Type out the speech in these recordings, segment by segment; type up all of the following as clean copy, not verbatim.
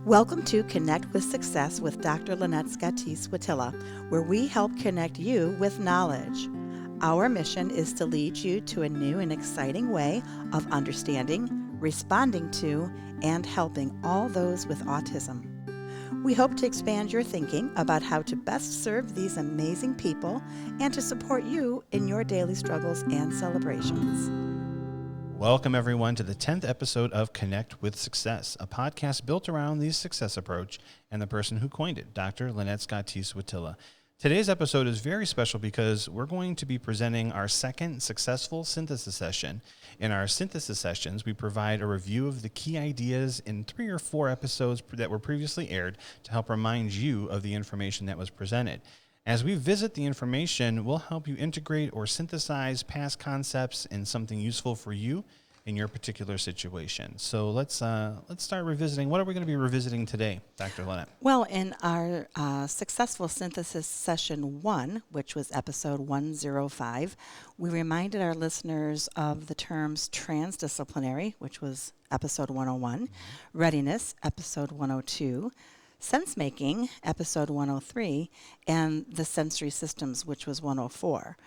Welcome to Connect with Success with Dr. Lynette Scotese-Wojtila, where we help connect you with knowledge. Our mission is to lead you to a new and exciting way of understanding, responding to, and helping all those with autism. We hope to expand your thinking about how to best serve these amazing people and to support you in your daily struggles and celebrations. Welcome, everyone, to the 10th episode of Connect with Success, a podcast built around the success approach and the person who coined it, Dr. Lynette Scotese-Wojtila. Today's episode is very special because we're going to be presenting our second successful synthesis session. In our synthesis sessions, we provide a review of the key ideas in 3 or 4 episodes that were previously aired to help remind you of the information that was presented. As we visit the information, we'll help you integrate or synthesize past concepts in something useful for you in your particular situation. So let's start revisiting. What are we going to be revisiting today, Dr. Lynette? Well, in our successful synthesis session 1, which was episode 105, we reminded our listeners of the terms transdisciplinary, which was episode 101, readiness, episode 102, sense-making, episode 103, and the sensory systems, which was 104.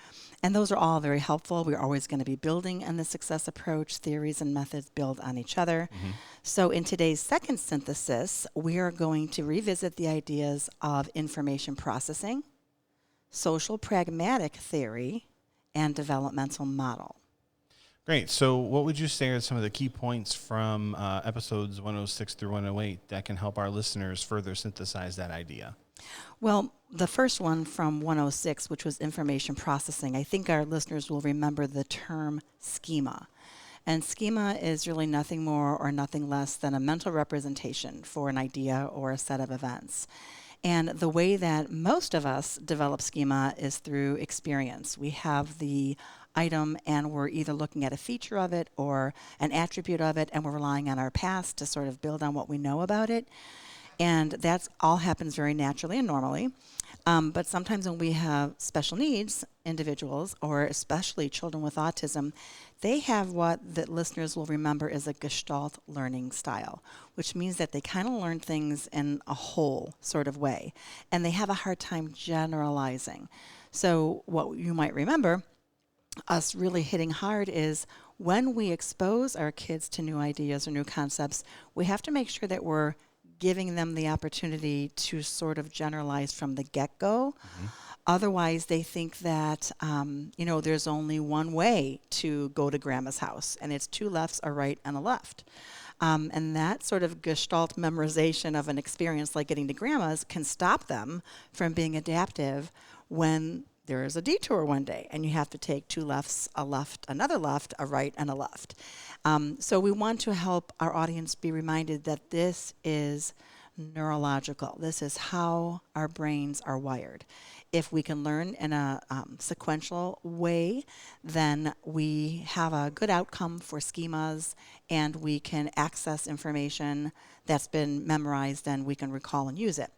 And those are all very helpful. We're always going to be building on the success approach. Theories and methods build on each other. So in today's second synthesis, we are going to revisit the ideas of information processing, social pragmatic theory, and developmental model. Great. So what would you say are some of the key points from episodes 106 through 108 that can help our listeners further synthesize that idea? Well, the first one from 106, which was information processing, I think our listeners will remember the term schema. And schema is really nothing more or nothing less than a mental representation for an idea or a set of events. And the way that most of us develop schema is through experience. We have the item and we're either looking at a feature of it or an attribute of it, and we're relying on our past to sort of build on what we know about it. And that's all happens very naturally and normally. But sometimes when we have special needs individuals, or especially children with autism, they have what the listeners will remember is a Gestalt learning style, which means that they kind of learn things in a whole sort of way. And they have a hard time generalizing. So what you might remember us really hitting hard is when we expose our kids to new ideas or new concepts, we have to make sure that we're giving them the opportunity to sort of generalize from the get-go. Otherwise, they think that, there's only one way to go to grandma's house, and it's 2 lefts, a right, and a left. And that sort of Gestalt memorization of an experience like getting to grandma's can stop them from being adaptive when there is a detour one day, and you have to take 2 lefts, a left, another left, a right, and a left. So we want to help our audience be reminded that this is neurological. This is how our brains are wired. If we can learn in a sequential way, then we have a good outcome for schemas, and we can access information that's been memorized, and we can recall and use it.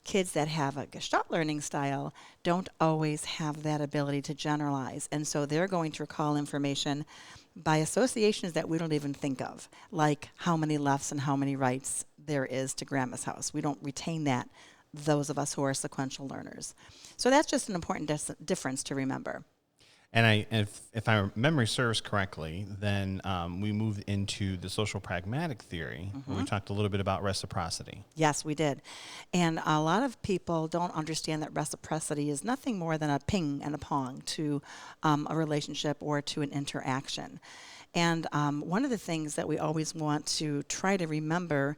Kids that have a Gestalt learning style don't always have that ability to generalize, and so they're going to recall information by associations that we don't even think of, like how many lefts and how many rights there is to grandma's house. We don't retain that, those of us who are sequential learners. So that's just an important difference to remember. And if our memory serves correctly, then we moved into the social pragmatic theory, where we talked a little bit about reciprocity. Yes, we did. And a lot of people don't understand that reciprocity is nothing more than a ping and a pong to a relationship or to an interaction. And one of the things that we always want to try to remember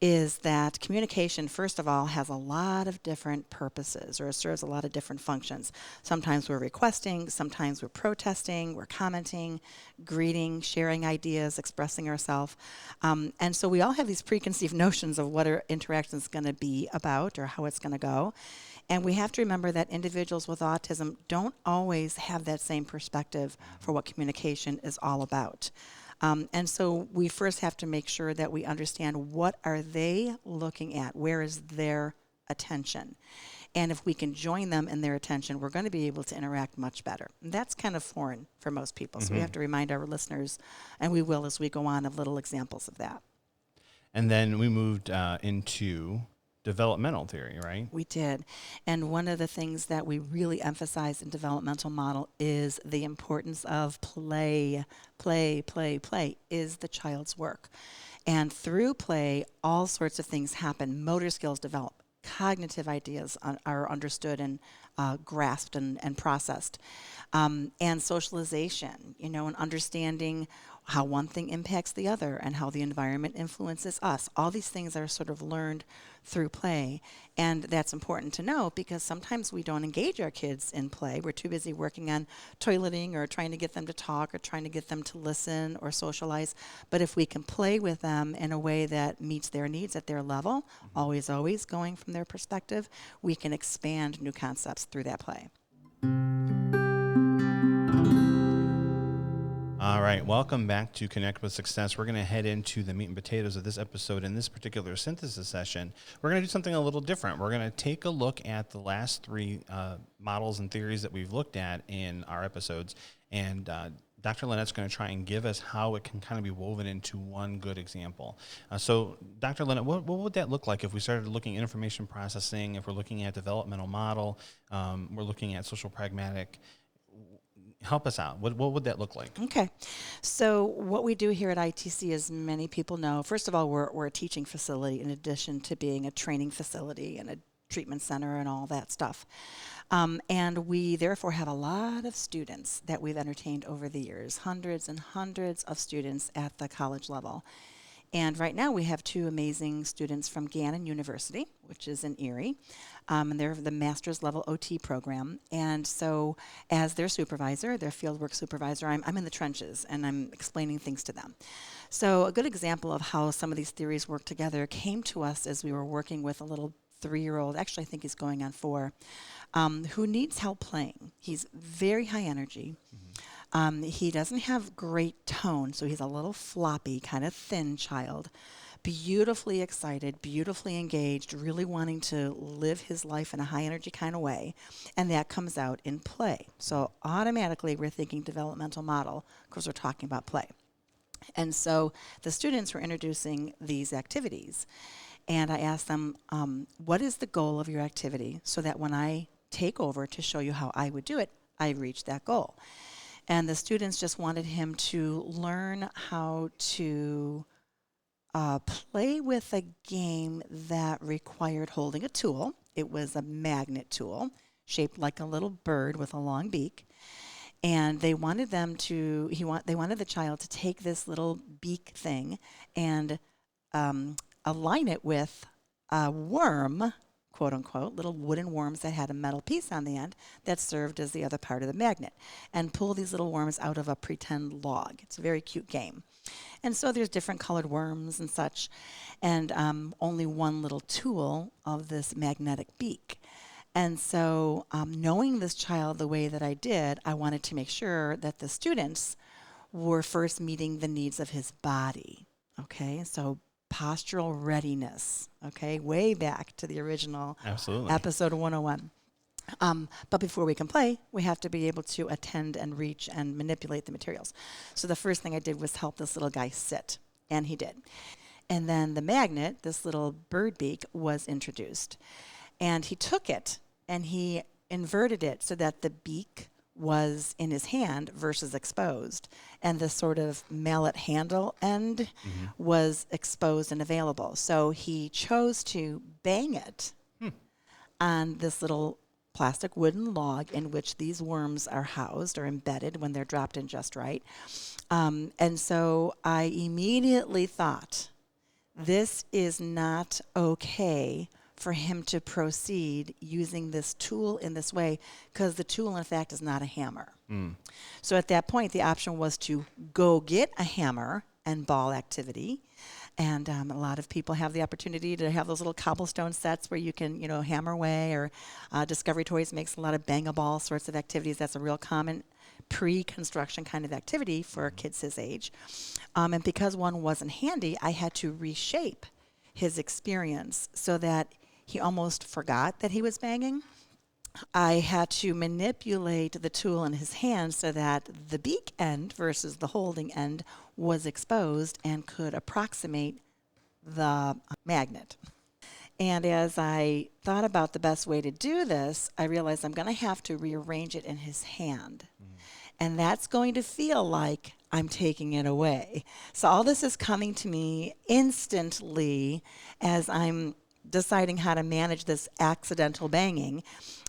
is that communication, first of all, has a lot of different purposes, or it serves a lot of different functions. Sometimes we're requesting, sometimes we're protesting, we're commenting, greeting, sharing ideas, expressing ourselves. And so we all have these preconceived notions of what our interaction is going to be about or how it's going to go. And we have to remember that individuals with autism don't always have that same perspective for what communication is all about. And so we first have to make sure that we understand what are they looking at, where is their attention. And if we can join them in their attention, we're going to be able to interact much better. And that's kind of foreign for most people. So we have to remind our listeners, and we will as we go on, of little examples of that. And then we moved into developmental theory, right? We did. And one of the things that we really emphasize in developmental model is the importance of play. Play is the child's work. And through play, all sorts of things happen. Motor skills develop. Cognitive ideas are understood and grasped and processed. And socialization, and understanding how one thing impacts the other and how the environment influences us. All these things are sort of learned through play. And that's important to know because sometimes we don't engage our kids in play. We're too busy working on toileting or trying to get them to talk or trying to get them to listen or socialize. But if we can play with them in a way that meets their needs at their level, always going from their perspective, we can expand new concepts through that play. All right, welcome back to Connect with Success. We're going to head into the meat and potatoes of this episode. In this particular synthesis session, we're going to do something a little different. We're going to take a look at the last three models and theories that we've looked at in our episodes, and Dr. Lynette's going to try and give us how it can kind of be woven into one good example. So, Dr. Lynette, what would that look like if we started looking at information processing, if we're looking at developmental model, we're looking at social pragmatic? Help us out. What would that look like? Okay. So what we do here at ITC, as many people know, first of all, we're a teaching facility in addition to being a training facility and a treatment center and all that stuff. And we therefore have a lot of students that we've entertained over the years, hundreds and hundreds of students at the college level. And right now we have two amazing students from Gannon University, which is in Erie, and they're the master's level OT program. And so as their supervisor, their fieldwork supervisor, I'm in the trenches and I'm explaining things to them. So a good example of how some of these theories work together came to us as we were working with a little 3-year-old, actually I think he's going on 4, who needs help playing. He's very high energy. He doesn't have great tone, so he's a little floppy, kind of thin child. Beautifully excited, beautifully engaged, really wanting to live his life in a high energy kind of way. And that comes out in play. So automatically we're thinking developmental model because we're talking about play. And so the students were introducing these activities. And I asked them, what is the goal of your activity so that when I take over to show you how I would do it, I reach that goal. And the students just wanted him to learn how to play with a game that required holding a tool. It was a magnet tool shaped like a little bird with a long beak. And they wanted them to, they wanted the child to take this little beak thing and align it with a worm, quote unquote, little wooden worms that had a metal piece on the end that served as the other part of the magnet, and pull these little worms out of a pretend log. It's a very cute game. And so there's different colored worms and such, and only one little tool of this magnetic beak. And so knowing this child the way that I did, I wanted to make sure that the students were first meeting the needs of his body. Okay, so postural readiness, okay, way back to the original episode 101. But before we can play, we have to be able to attend and reach and manipulate the materials. So the first thing I did was help this little guy sit, and he did. And then the magnet, this little bird beak, was introduced. And he took it, and he inverted it so that the beak was in his hand versus exposed, and the sort of mallet handle end was exposed and available. So he chose to bang it on this little plastic wooden log in which these worms are housed or embedded when they're dropped in just right. And so I immediately thought, this is not okay for him to proceed using this tool in this way, because the tool, in fact, is not a hammer. So at that point, the option was to go get a hammer and ball activity. And a lot of people have the opportunity to have those little cobblestone sets where you can, hammer away, or Discovery Toys makes a lot of bang-a-ball sorts of activities. That's a real common pre-construction kind of activity for kids his age. And because one wasn't handy, I had to reshape his experience so that he almost forgot that he was banging. I had to manipulate the tool in his hand so that the beak end versus the holding end was exposed and could approximate the magnet. And as I thought about the best way to do this, I realized I'm going to have to rearrange it in his hand. And that's going to feel like I'm taking it away. So all this is coming to me instantly as I'm deciding how to manage this accidental banging.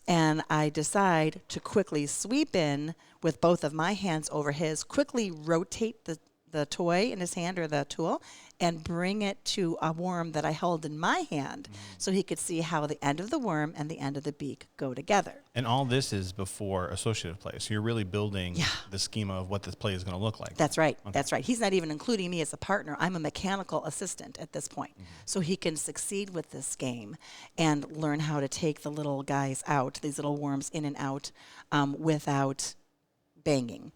And I decide to quickly sweep in with both of my hands over his, quickly rotate the toy in his hand or the tool and bring it to a worm that I held in my hand so he could see how the end of the worm and the end of the beak go together. And all this is before associative play. So you're really building the schema of what this play is going to look like. That's right. Okay. That's right. He's not even including me as a partner. I'm a mechanical assistant at this point. So he can succeed with this game and learn how to take the little guys out, these little worms in and out without banging.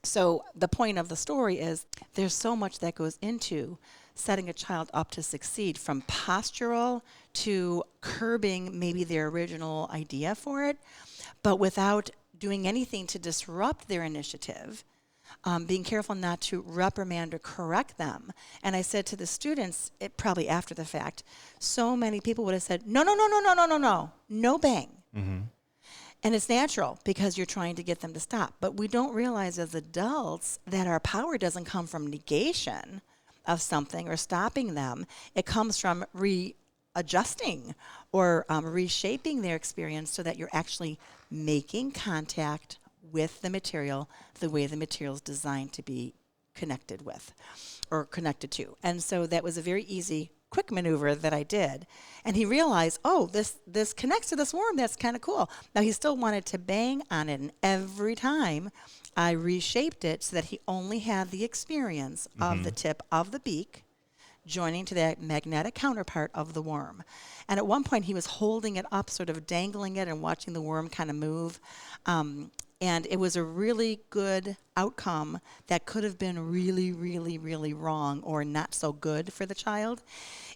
So the point of the story is there's so much that goes into setting a child up to succeed, from postural to curbing maybe their original idea for it, but without doing anything to disrupt their initiative, being careful not to reprimand or correct them. And I said to the students, probably after the fact, so many people would have said, no bang. Mm-hmm. And it's natural because you're trying to get them to stop. But we don't realize as adults that our power doesn't come from negation of something or stopping them. It comes from readjusting or reshaping their experience so that you're actually making contact with the material the way the material is designed to be connected with or connected to. And so that was a very easy, quick maneuver that I did. And he realized, oh, this connects to this worm. That's kind of cool. Now, he still wanted to bang on it. And every time I reshaped it so that he only had the experience of the tip of the beak joining to that magnetic counterpart of the worm. And at one point, he was holding it up, sort of dangling it and watching the worm kind of move. And it was a really good outcome that could have been really, really, really wrong or not so good for the child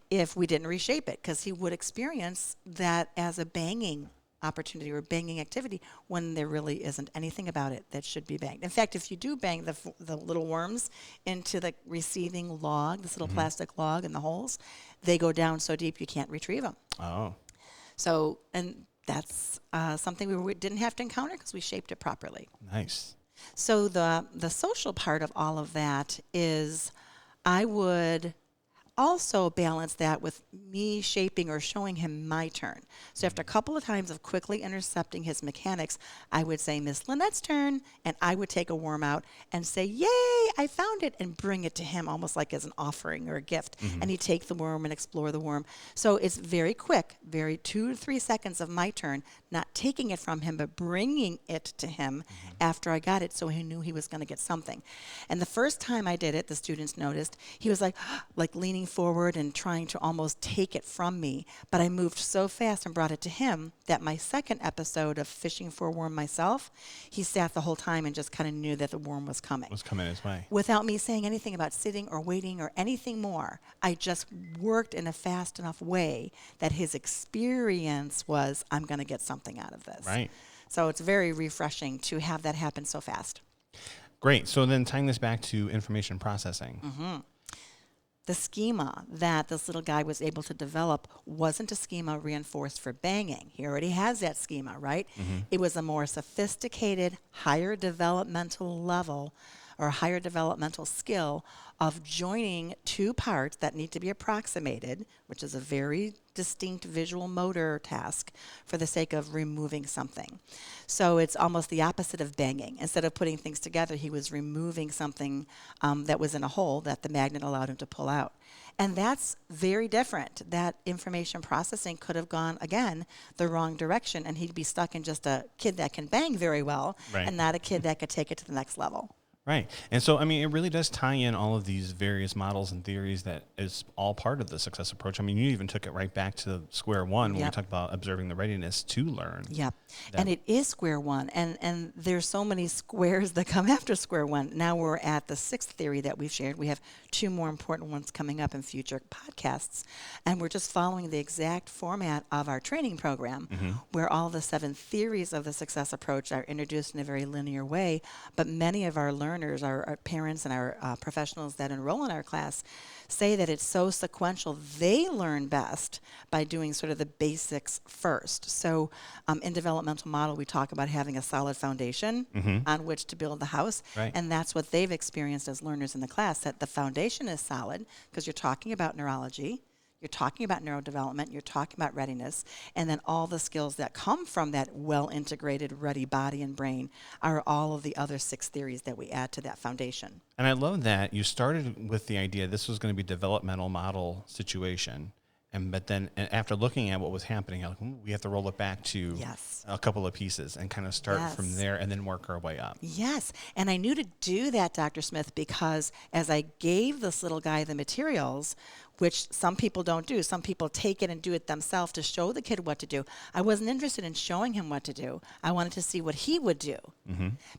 if we didn't reshape it, because he would experience that as a banging opportunity or banging activity when there really isn't anything about it that should be banged. In fact, if you do bang the little worms into the receiving log, this little plastic log in the holes, they go down so deep you can't retrieve them. Oh. So, and that's something we didn't have to encounter because we shaped it properly. Nice. So the social part of all of that is I would also balance that with me shaping or showing him my turn. So after a couple of times of quickly intercepting his mechanics, I would say, Miss Lynette's turn, and I would take a worm out and say, yay, I found it, and bring it to him almost like as an offering or a gift. And he'd take the worm and explore the worm. So it's very quick, very 2 to 3 seconds of my turn, not taking it from him, but bringing it to him after I got it so he knew he was going to get something. And the first time I did it, the students noticed, he was like leaning forward and trying to almost take it from me. But I moved so fast and brought it to him that my second episode of fishing for a worm myself, he sat the whole time and just kind of knew that the worm was coming. Was coming his way. Without me saying anything about sitting or waiting or anything more. I just worked in a fast enough way that his experience was, I'm going to get something out of this. Right. So it's very refreshing to have that happen so fast. Great. So then tying this back to information processing. The schema that this little guy was able to develop wasn't a schema reinforced for banging. He already has that schema, right? It was a more sophisticated, higher developmental level or higher developmental skill of joining two parts that need to be approximated, which is a very distinct visual motor task for the sake of removing something. So it's almost the opposite of banging. Instead of putting things together, he was removing something that was in a hole that the magnet allowed him to pull out. And that's very different. That information processing could have gone, again, the wrong direction, and he'd be stuck in just a kid that can bang very well and not a kid that could take it to the next level. Right. And so, I mean, it really does tie in all of these various models and theories that is all part of the success approach. I mean, you even took it right back to square one when we talked about observing the readiness to learn. Yep. And it is square one. And there's so many squares that come after square one. Now we're at the 6th theory that we've shared. We have 2 more important ones coming up in future podcasts. And we're just following the exact format of our training program where all the 7 theories of the success approach are introduced in a very linear way. But many of our learners learners, our parents and our professionals that enroll in our class say that it's so sequential. They learn best by doing sort of the basics first. So in developmental model, we talk about having a solid foundation on which to build the house. Right. And that's what they've experienced as learners in the class, that the foundation is solid because you're talking about neurology. You're talking about neurodevelopment, you're talking about readiness, and then all the skills that come from that well-integrated, ready body and brain are all of the other 6 theories that we add to that foundation. And I love that you started with the idea this was going to be a developmental model situation. But then after looking at what was happening, like, we have to roll it back to a couple of pieces and kind of start from there and then work our way up. Yes. And I knew to do that, Dr. Smith, because as I gave this little guy the materials, which some people don't do, some people take it and do it themselves to show the kid what to do. I wasn't interested in showing him what to do. I wanted to see what he would do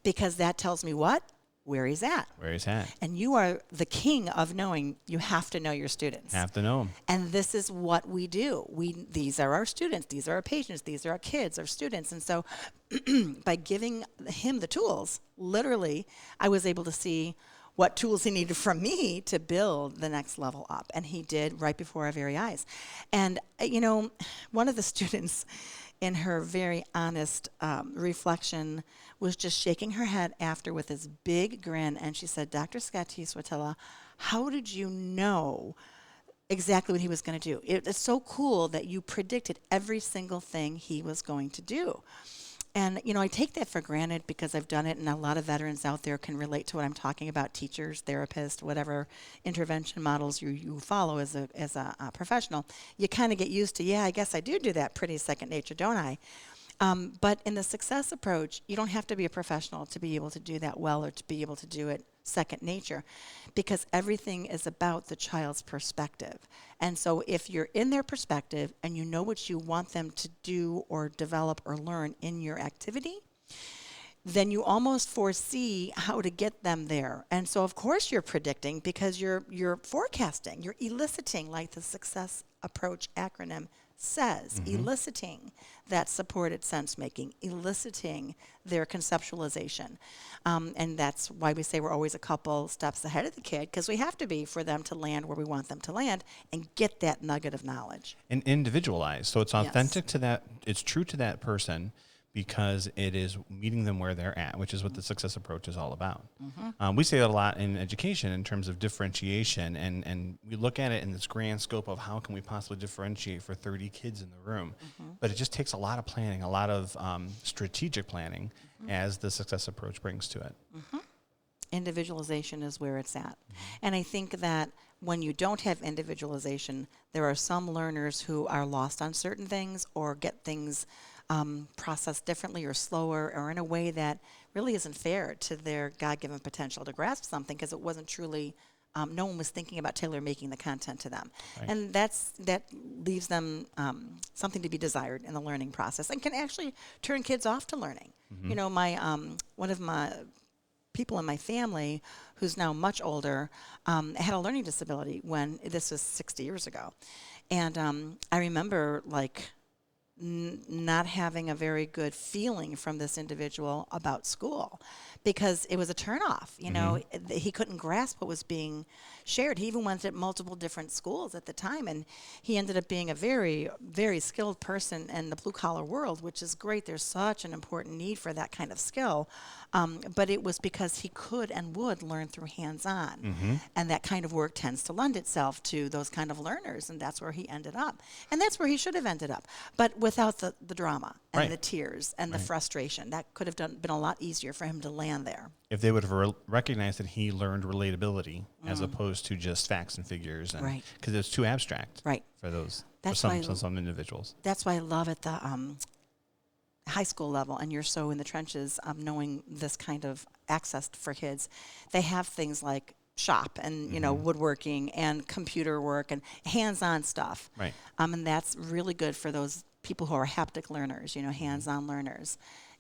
because that tells me what? Where he's at. Where he's at. And you are the king of knowing. You have to know your students. Have to know them. And this is what we do. These are our students. These are our patients. These are our kids, our students. And so by giving him the tools, literally, I was able to see what tools he needed from me to build the next level up. And he did right before our very eyes. And, one of the students in her very honest reflection was just shaking her head after with this big grin. And she said, Dr. Scotese-Wojtila, how did you know exactly what he was going to do? It's so cool that you predicted every single thing he was going to do. And, I take that for granted because I've done it, and a lot of veterans out there can relate to what I'm talking about, teachers, therapists, whatever intervention models you follow as a professional. You kind of get used to, I guess I do that pretty second nature, don't I? But in the success approach, you don't have to be a professional to be able to do that well or to be able to do it second nature, because everything is about the child's perspective. And so if you're in their perspective and you know what you want them to do or develop or learn in your activity, then you almost foresee how to get them there. And so of course you're predicting because you're forecasting, you're eliciting, like the success approach acronym says, eliciting that supported sense making, eliciting their conceptualization. And that's why we say we're always a couple steps ahead of the kid, because we have to be for them to land where we want them to land and get that nugget of knowledge. And individualized. So it's authentic to that, it's true to that person because it is meeting them where they're at, which is what the success approach is all about. We say that a lot in education in terms of differentiation, and we look at it in this grand scope of how can we possibly differentiate for 30 kids in the room. But it just takes a lot of planning, a lot of strategic planning as the success approach brings to it. Individualization is where it's at. And I think that when you don't have individualization, there are some learners who are lost on certain things or get things processed differently or slower or in a way that really isn't fair to their God-given potential to grasp something because it wasn't truly, no one was thinking about tailor-making the content to them. Right. And that leaves them something to be desired in the learning process and can actually turn kids off to learning. My one of my people in my family who's now much older had a learning disability when this was 60 years ago. And I remember not having a very good feeling from this individual about school because it was a turnoff. He couldn't grasp what was being shared. He even went to multiple different schools at the time, and he ended up being a very, very skilled person in the blue-collar world, which is great. There's such an important need for that kind of skill. But it was because he could and would learn through hands-on. And that kind of work tends to lend itself to those kind of learners, and that's where he ended up. And that's where he should have ended up. But without the drama and the tears and the frustration, that could have been a lot easier for him to land there. If they would have recognized that he learned relatability as opposed to just facts and figures, and because it's too abstract for those for some individuals. That's why I love at the high school level, and you're so in the trenches of knowing this kind of access for kids. They have things like shop and woodworking and computer work and hands-on stuff. And that's really good for those people who are haptic learners, hands-on learners.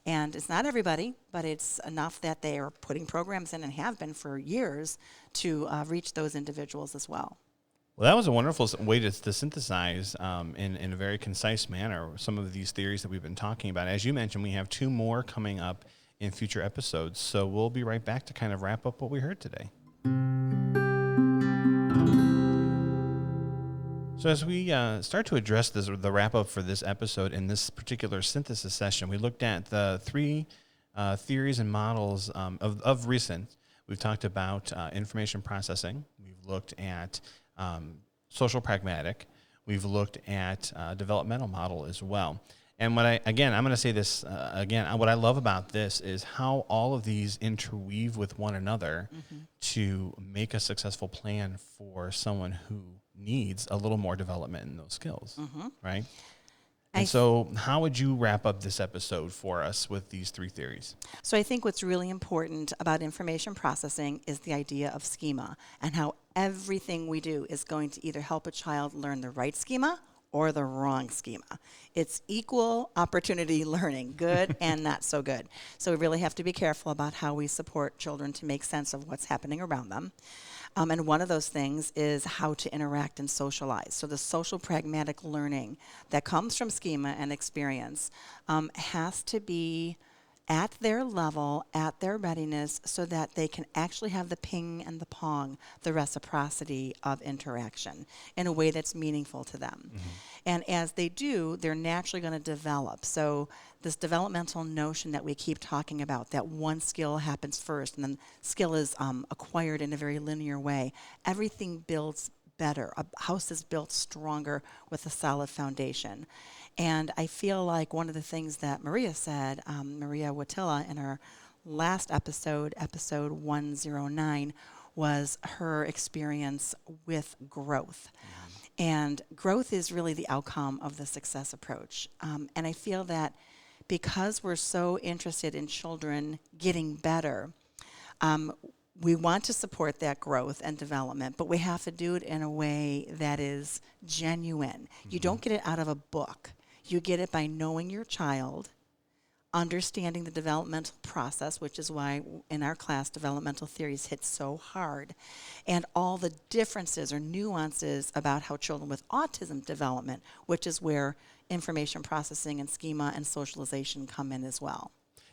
And it's not everybody, but it's enough that they are putting programs in and have been for years to reach those individuals as well. Well, that was a wonderful way to synthesize in a very concise manner some of these theories that we've been talking about. As you mentioned, we have 2 more coming up in future episodes. So we'll be right back to kind of wrap up what we heard today. So as we start to address the wrap-up for this episode in this particular synthesis session, we looked at the three theories and models of recent. We've talked about information processing. We've looked at social pragmatic. We've looked at developmental model as well. And I'm going to say this again, what I love about this is how all of these interweave with one another to make a successful plan for someone who needs a little more development in those skills, right? And so how would you wrap up this episode for us with these three theories? So I think what's really important about information processing is the idea of schema and how everything we do is going to either help a child learn the right schema or the wrong schema. It's equal opportunity learning, good and not so good. So we really have to be careful about how we support children to make sense of what's happening around them. And one of those things is how to interact and socialize. So the social pragmatic learning that comes from schema and experience has to be at their level, at their readiness, so that they can actually have the ping and the pong, the reciprocity of interaction in a way that's meaningful to them. And as they do, they're naturally going to develop. So this developmental notion that we keep talking about, that one skill happens first and then skill is acquired in a very linear way, everything builds better. A house is built stronger with a solid foundation. And I feel like one of the things that Maria said, Maria Wojtila, in her last episode, episode 109, was her experience with growth. And growth is really the outcome of the success approach. And I feel that because we're so interested in children getting better, we want to support that growth and development, but we have to do it in a way that is genuine. You don't get it out of a book. You get it by knowing your child, understanding the developmental process, which is why in our class developmental theories hit so hard, and all the differences or nuances about how children with autism development, which is where information processing and schema and socialization come in as well.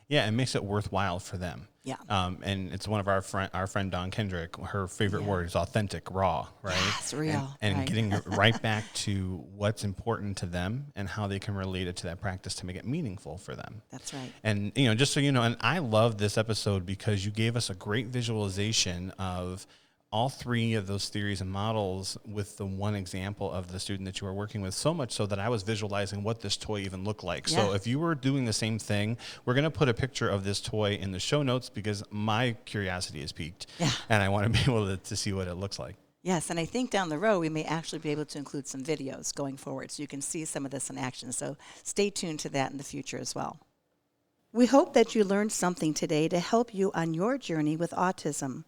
Yeah, it makes it worthwhile for them. Yeah. And it's one of our friend Dawn Kendrick, her favorite word is authentic, raw, right? Yes, real. And right. getting right back to what's important to them and how they can relate it to that practice to make it meaningful for them. That's right. And, just so you know, and I love this episode because you gave us a great visualization of all three of those theories and models with the one example of the student that you were working with, so much so that I was visualizing what this toy even looked like. Yeah. So if you were doing the same thing, we're going to put a picture of this toy in the show notes because my curiosity is piqued. Yeah. And I want to be able to see what it looks like. Yes, and I think down the road we may actually be able to include some videos going forward so you can see some of this in action. So stay tuned to that in the future as well. We hope that you learned something today to help you on your journey with autism.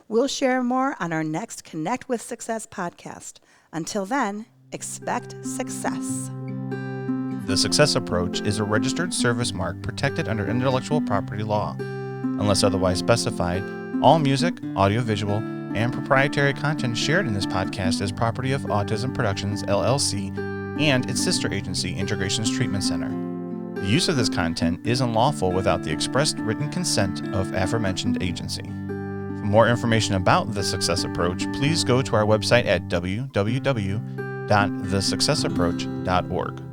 We'll share more on our next Connect with Success podcast. Until then, expect success. The Success Approach is a registered service mark protected under intellectual property law. Unless otherwise specified, all music, audiovisual, and proprietary content shared in this podcast is property of Autism Productions, LLC, and its sister agency, Integrations Treatment Center. The use of this content is unlawful without the expressed written consent of aforementioned agency. For more information about the Success Approach, please go to our website at www.thesuccessapproach.org.